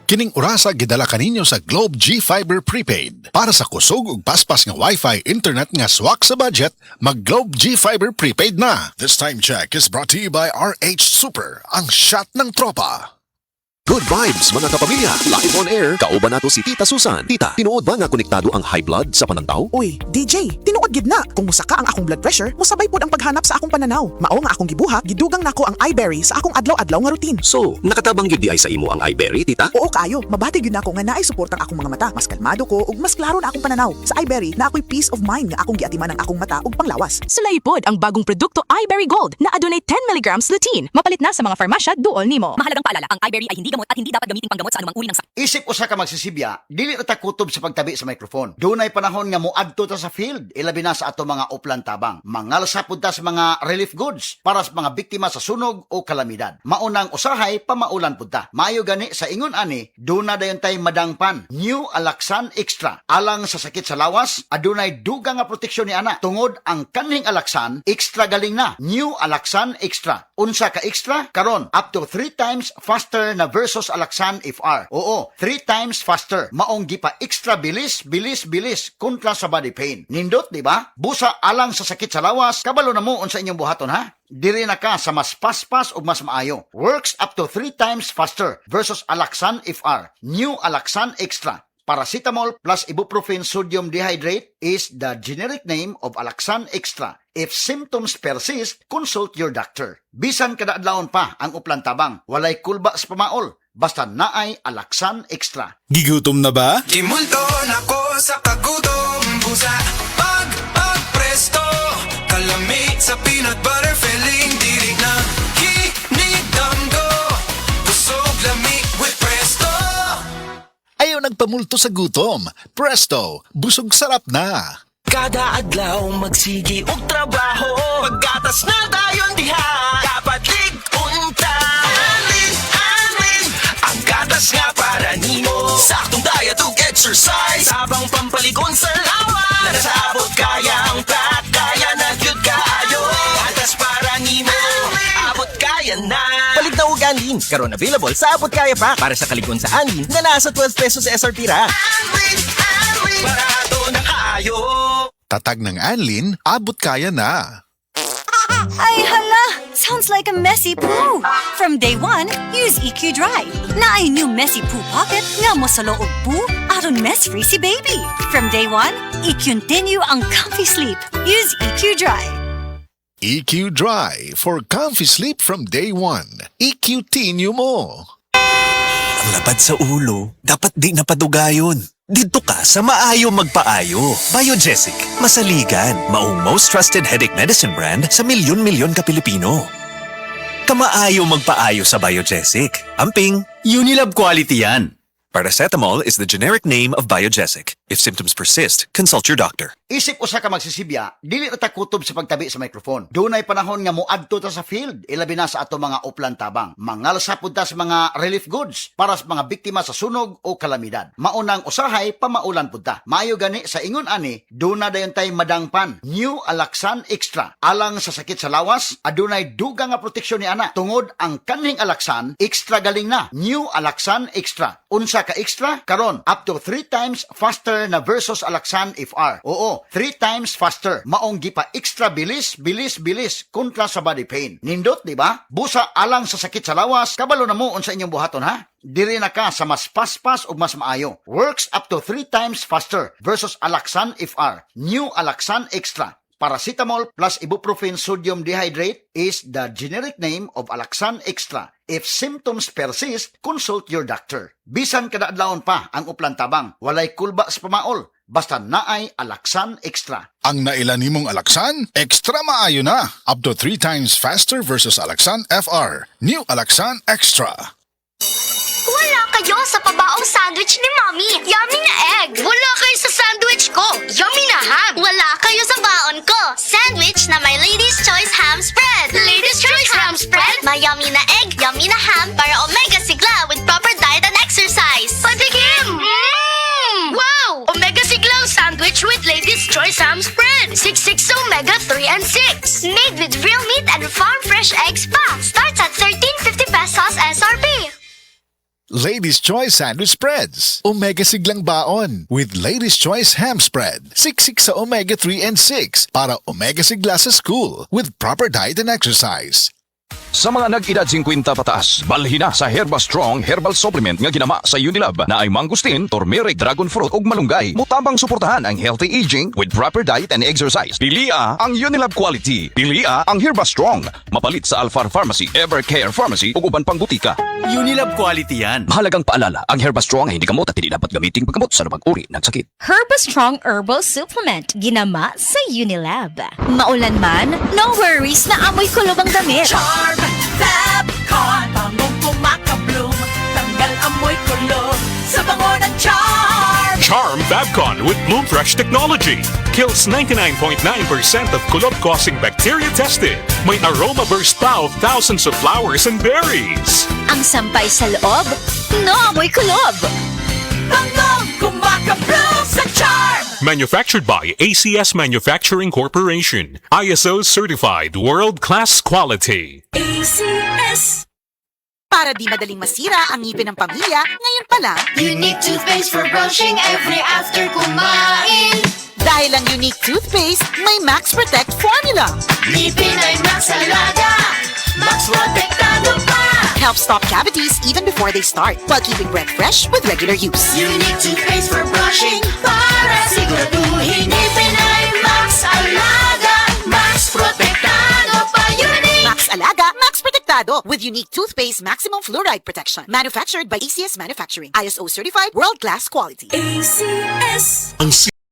Kining orasa gidala kaninyo sa Globe G Fiber Prepaid. Para sa kusog ug paspas nga Wi-Fi internet nga swak sa budget, mag Globe G Fiber Prepaid na. This time check is brought to you by RH Super, ang shot ng tropa. Good vibes mga kapamilya, live on air, kauban nato si Tita Susan. Tita, tinuod ba nga konektado ang high blood sa panantaw? Uy, DJ, tinuod gid na. Kung musaka ang akong blood pressure, musabay pod ang paghanap sa akong pananaw. Mao nga akong gibuhat, gidugang nako ang iBerry sa akong adlaw-adlaw nga routine. So, nakatabang yun di ay sa imo ang iBerry, tita? Oo kayo, mabati gyud nako nga naay support ang akong mga mata. Mas kalmado ko ug mas klaro na akong pananaw. Sa iBerry, na ako'y peace of mind nga akong giatiman ang akong mata ug panglawas. Sulay pod ang bagong produkto iBerry Gold na adunay 10 mg lutein. Mapalit na sa mga farmasya duol nimo. Mahalagang paalala, ang iBerry ay hindi gamot at hindi dapat gamitin panggamot sa anumang uri ng sakit. Isip usa ka magsisibya, dili ta kutob sa pagtabi sa microphone. Dunay panahon nga moadto ta sa field, ilabi na sa ato mga uplan tabang. Mangalsa pud ta sa mga relief goods para sa mga biktima sa sunog o kalamidad. Maunang usahay pamaulan pud ta. Maayo gani sa ingon ani, duna dayon tay madangpan. New Alaxan Extra. Alang sa sakit sa lawas, adunay dugang nga proteksyon ni ana. Tungod ang kanhing Alaxan, extra galing na. New Alaxan Extra. Unsa ka extra? Karon up to 3 times faster na versus Alaxan FR. Oo, 3 times faster. Maong gipa extra bilis kontra sa body pain. Nindot, di ba? Busa alang sa sakit sa lawas, kabalo na mo unsa inyong buhaton ha? Diri na ka sa mas paspas o mas maayo. Works up to 3 times faster versus Alaxan FR. New Alaxan Extra. Paracetamol plus ibuprofen sodium dehydrate is the generic name of Alaxan Extra. If symptoms persist, consult your doctor. Bisan kada adlawon pa ang uplan tabang, walay kulba sa pamaol. Basta naay Alaxan Extra. Gigutom na ba? Gimulto na ko sa kagutom. Busa pag presto, kalamig sa peanut butter filling. Diri na hinigdamgo, busog lami with presto. Ayaw nagpamulto sa gutom. Presto, busog sarap na. Kada adlaw magsigi og trabaho, paggatas na dayon diha. Dapat ligunta. Ang gatas nga para nimo, saktong diet ug exercise, sabang pampaligon sa lawas. Nasabot kaya ang pack, kaya na gyud kaayo. Gatas para nimo, abot kaya na. Palit na og Anlin, karon available sa abot kaya pa para sa kaligon sa Anlin nga nasa 12 pesos sa SRP ra. Barato na kayo. Tatag ng Anlin, abot kaya na. Ay hala! Sounds like a messy poo! From day one, use EQ Dry. Na ay new messy poo pocket nga mo sa loob poo aron mess-free si baby. From day one, i-continue ang comfy sleep. Use EQ Dry. EQ Dry for comfy sleep from day one. EQ-tinyo mo. Ang lapad sa ulo, dapat di napadugayon. Dito ka sa maayo magpaayo. Biogesic, masaligan, maong most trusted headache medicine brand sa milyon-milyon ka Pilipino. Kamaayo magpaayo sa Biogesic. Amping, Unilab quality yan. Paracetamol is the generic name of Biogesic. If symptoms persist, consult your doctor. Isip usa ka magsisibya, dili ta kutob sa pagtabi sa microphone. Dunay panahon nga moadto ta sa field, ilabi na sa ato mga uplan tabang. Mangalsa pud ta sa mga relief goods para sa mga biktima sa sunog o kalamidad. Maunang usahay pamaulan pud ta. Maayo gani sa ingon ani, duna dayon tay madangpan. New Alaxan Extra. Alang sa sakit sa lawas, adunay dugang nga proteksyon ni ana. Tungod ang kanhing Alaxan, extra galing na. New Alaxan Extra. Unsa ka extra? Karon up to 3 times faster na versus Alaxan FR. Oo, 3 times faster. Maong gipa extra bilis kontra sa body pain. Nindot, di ba? Busa alang sa sakit sa lawas, kabalo na mo unsa inyong buhaton ha? Diri na ka sa mas paspas ug mas maayo. Works up to 3 times faster versus Alaxan FR. New Alaxan Extra. Paracetamol plus ibuprofen sodium dehydrate is the generic name of Alaxan Extra. If symptoms persist, consult your doctor. Bisan kada adlawon pa ang uplan tabang, walay kulba sa pamaol. Basta naay Alaxan Extra. Ang nailan nimong Alaxan, extra maayo na. Up to 3 times faster versus Alaxan FR. New Alaxan Extra. Wala kayo sa pabaong sandwich ni Mommy. Yummy na egg. Wala kayo sa sandwich ko. Yummy na ham. Wala kayo sa baon ko. Sandwich na may Lady's Choice Ham Spread. Lady's Choice Ham Spread. May yummy na egg, yummy na ham para omega sigla with proper diet and exercise. Patikim! Wow! Omega siglang sandwich with Lady's Choice Ham Spread. 66 omega 3 and 6. Made with real meat and farm fresh eggs pa. Starts at 13.50 pesos SRP. Ladies' Choice Sandwich Spreads. Omega siglang baon with Ladies' Choice Ham Spread. Siksik sa Omega 3 and 6 para Omega sigla sa school with proper diet and exercise. Sa mga nag-edad 50 pataas, balhin na sa Herba Strong Herbal Supplement nga ginama sa Unilab na ay mangustin, turmeric, dragon fruit ug malunggay. Mutabang suportahan ang healthy aging with proper diet and exercise. Pilia ang Unilab quality. Pilia ang Herba Strong. Mapalit sa Alfar Pharmacy, Evercare Pharmacy ug uban pang butika. Unilab quality yan. Mahalagang paalala, ang Herba Strong ay hindi gamot at hindi dapat gamitin paggamot sa anumang uri ng sakit. Herba Strong Herbal Supplement, ginama sa Unilab. Maulan man, no worries na amoy kulob ang damit. Charm Fabcon, bangong pumakabloom, tanggal amoy kulob sa bango ng Charm. Charm Fabcon with Bloom Fresh technology kills 99.9% of kulob-causing bacteria tested. May aroma burst pa of thousands of flowers and berries. Ang sampay sa loob, no amoy kulob. Bangong kumakabloom sa Charm. Manufactured by ACS Manufacturing Corporation. ISO certified world-class quality. ACS. Para di madaling masira ang ngipin ng pamilya, ngayon pa lang, Unique toothpaste for brushing every after kumain. dahil ang Unique Toothpaste may Max Protect formula. Ngipin ay Max Alaga, Max Protektado pa. Helps stop cavities even before they start, while keeping breath fresh with regular use. Unique toothpaste for brushing para siguraduhin ngipin ay Max Alaga, Max Protektado pa. Unique Max Alaga, Max Protectado with Unique Toothpaste Maximum Fluoride Protection. Manufactured by ACS Manufacturing. ISO certified world-class quality. ACS. Ang